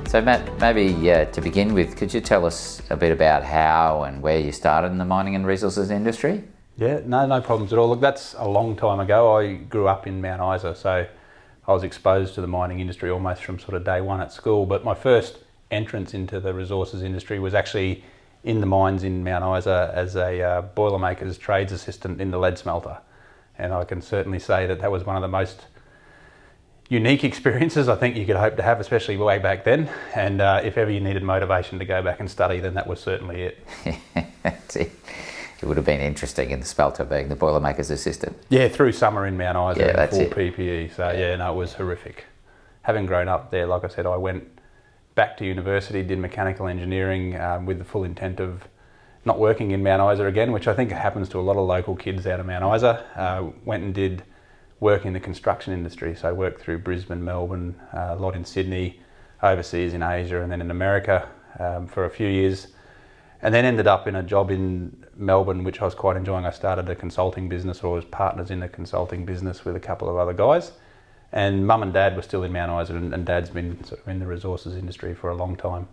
So Matt, maybe to begin with, could you tell us a bit about how and where you started in the mining and resources industry? Yeah, no problems at all. Look, that's a long time ago. I grew up in Mount Isa, so I was exposed to the mining industry almost from sort of day one at school. But my first entrance into the resources industry was actually in the mines in Mount Isa as a Boilermaker's trades assistant in the lead smelter. And I can certainly say that that was one of the most unique experiences I think you could hope to have, especially way back then. And if ever you needed motivation to go back and study, then that was certainly it. It would have been interesting in the smelter being the Boilermaker's assistant. Yeah, through summer in Mount Isa, yeah, in full PPE. So yeah, no, it was horrific. Having grown up there, like I said, I went back to university, did mechanical engineering with the full intent of not working in Mount Isa again, which I think happens to a lot of local kids out of Mount Isa. Went and did work in the construction industry. So I worked through Brisbane, Melbourne, a lot in Sydney, overseas in Asia, and then in America for a few years. And then ended up in a job in Melbourne, which I was quite enjoying. I started a consulting business, or was partners in a consulting business with a couple of other guys. And Mum and Dad were still in Mount Isa, and Dad's been sort of in the resources industry for a long time.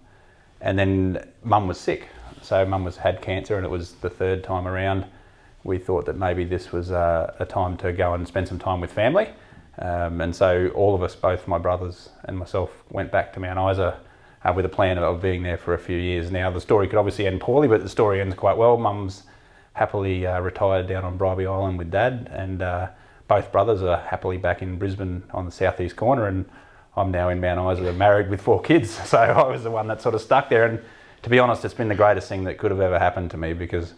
And then Mum was sick. So Mum had cancer, and it was the third time around. We thought that maybe this was a time to go and spend some time with family. And so all of us, both my brothers and myself, went back to Mount Isa with a plan of being there for a few years. Now, the story could obviously end poorly, but the story ends quite well. Mum's happily retired down on Bribie Island with Dad, and both brothers are happily back in Brisbane on the southeast corner, and I'm now in Mount Isa, married with 4 kids. So I was the one that sort of stuck there. And to be honest, it's been the greatest thing that could have ever happened to me, because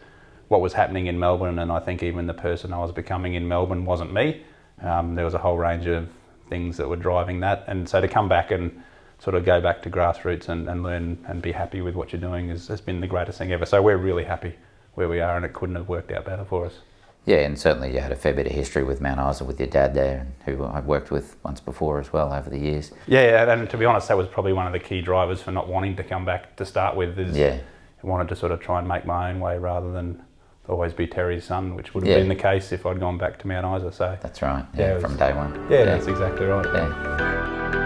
what was happening in Melbourne, and I think even the person I was becoming in Melbourne, wasn't me. There was a whole range of things that were driving that. And so to come back and sort of go back to grassroots and learn and be happy with what you're doing has been the greatest thing ever. So we're really happy where we are, and it couldn't have worked out better for us. Yeah, and certainly you had a fair bit of history with Mount Isa with your dad there, who I've worked with once before as well over the years. Yeah, and to be honest, that was probably one of the key drivers for not wanting to come back to start with, is I wanted to sort of try and make my own way rather than always be Terry's son, which would have been the case if I'd gone back to Mount Isa. So that's right, from day one. Yeah, that's exactly right. Yeah.